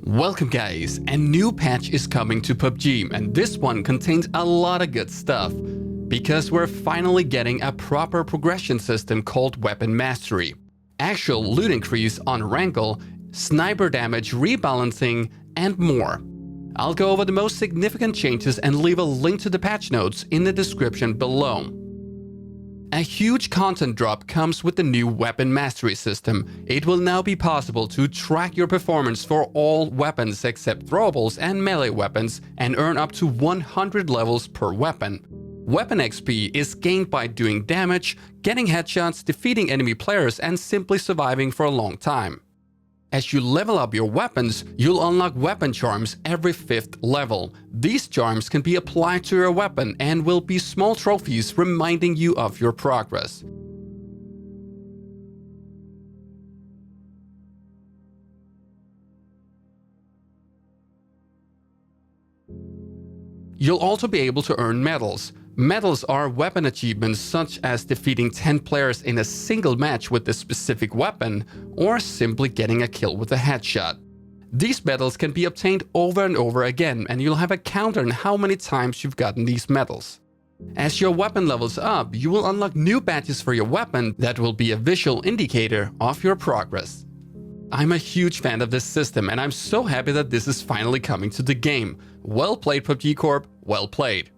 Welcome guys, a new patch is coming to PUBG and this one contains a lot of good stuff. Because we're finally getting a proper progression system called Weapon Mastery, actual loot increase on Erangel, sniper damage rebalancing, and more. I'll go over the most significant changes and leave a link to the patch notes in the description below. A huge content drop comes with the new Weapon Mastery system. It will now be possible to track your performance for all weapons except throwables and melee weapons and earn up to 100 levels per weapon. Weapon XP is gained by doing damage, getting headshots, defeating enemy players, and simply surviving for a long time. As you level up your weapons, you'll unlock weapon charms every 5th level. These charms can be applied to your weapon and will be small trophies reminding you of your progress. You'll also be able to earn medals. Medals are weapon achievements such as defeating 10 players in a single match with a specific weapon, or simply getting a kill with a headshot. These medals can be obtained over and over again, and you'll have a counter on how many times you've gotten these medals. As your weapon levels up, you will unlock new badges for your weapon that will be a visual indicator of your progress. I'm a huge fan of this system, and I'm so happy that this is finally coming to the game. Well played PUBG Corp, well played.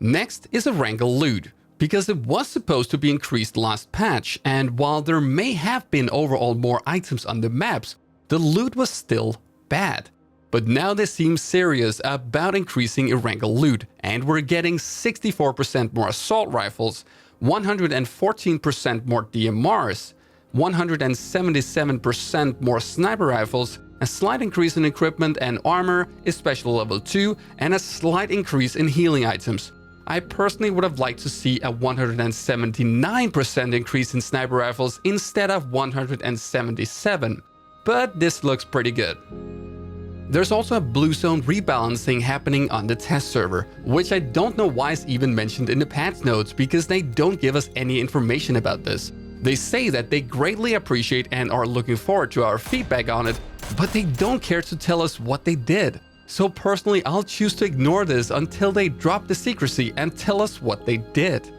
Next is Erangel Loot, because it was supposed to be increased last patch, and while there may have been overall more items on the maps, the loot was still bad. But now they seem serious about increasing Erangel Loot, and we're getting 64% more assault rifles, 114% more DMRs, 177% more sniper rifles, a slight increase in equipment and armor, especially level 2, and a slight increase in healing items. I personally would have liked to see a 179% increase in sniper rifles instead of 177, but this looks pretty good. There's also a blue zone rebalancing happening on the test server, which I don't know why is even mentioned in the patch notes because they don't give us any information about this. They say that they greatly appreciate and are looking forward to our feedback on it, but they don't care to tell us what they did. So personally, I'll choose to ignore this until they drop the secrecy and tell us what they did.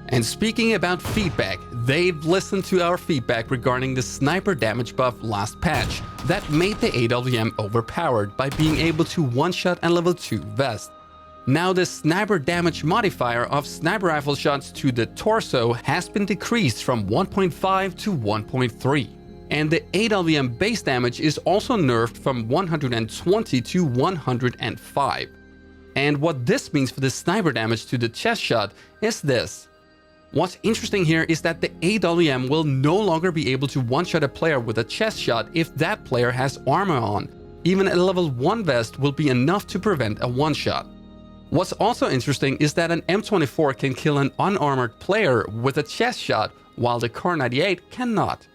And speaking about feedback, they've listened to our feedback regarding the sniper damage buff last patch that made the AWM overpowered by being able to one-shot a level 2 vest. Now the sniper damage modifier of sniper rifle shots to the torso has been decreased from 1.5 to 1.3. And the AWM base damage is also nerfed from 120 to 105. And what this means for the sniper damage to the chest shot is this. What's interesting here is that the AWM will no longer be able to one-shot a player with a chest shot if that player has armor on. Even a level 1 vest will be enough to prevent a one-shot. What's also interesting is that an M24 can kill an unarmored player with a chest shot, while the Kar 98 cannot.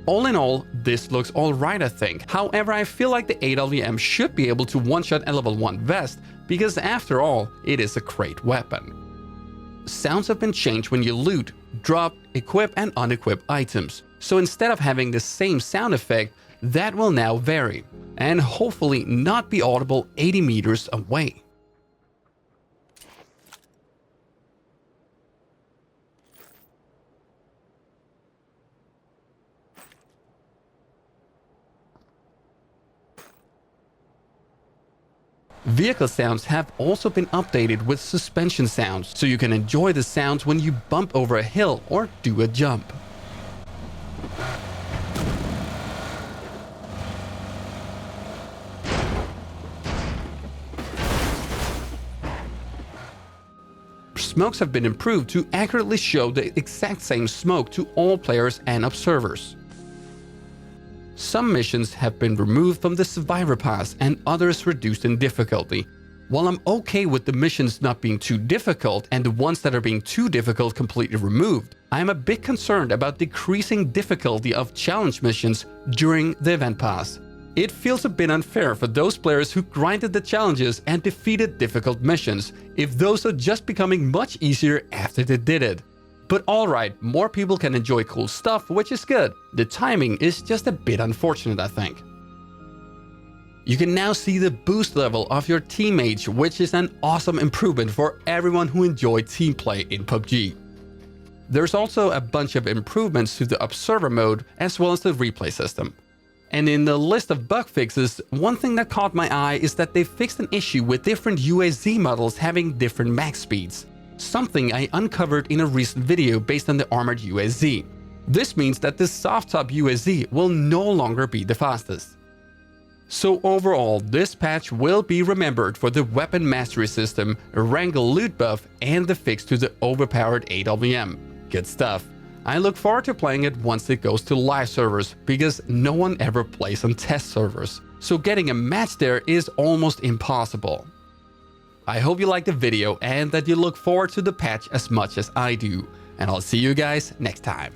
All in all, this looks alright I think. However, I feel like the AWM should be able to one-shot a level 1 vest, because after all, it is a great weapon. Sounds have been changed when you loot, drop, equip and unequip items. So instead of having the same sound effect, that will now vary, and hopefully not be audible 80 meters away. Vehicle sounds have also been updated with suspension sounds, so you can enjoy the sounds when you bump over a hill or do a jump. Smokes have been improved to accurately show the exact same smoke to all players and observers. Some missions have been removed from the Survivor Pass and others reduced in difficulty. While I'm okay with the missions not being too difficult and the ones that are being too difficult completely removed, I am a bit concerned about decreasing difficulty of challenge missions during the event pass. It feels a bit unfair for those players who grinded the challenges and defeated difficult missions, if those are just becoming much easier after they did it. But alright, more people can enjoy cool stuff, which is good. The timing is just a bit unfortunate, I think. You can now see the boost level of your teammates, which is an awesome improvement for everyone who enjoys team play in PUBG. There's also a bunch of improvements to the observer mode as well as the replay system. And in the list of bug fixes, one thing that caught my eye is that they fixed an issue with different UAZ models having different max speeds, something I uncovered in a recent video based on the armored UAZ. This means that the soft top UAZ will no longer be the fastest. So overall, this patch will be remembered for the weapon mastery system, Erangel Loot buff, and the fix to the overpowered AWM. Good stuff. I look forward to playing it once it goes to live servers, because no one ever plays on test servers, so getting a match there is almost impossible. I hope you liked the video and that you look forward to the patch as much as I do, and I'll see you guys next time.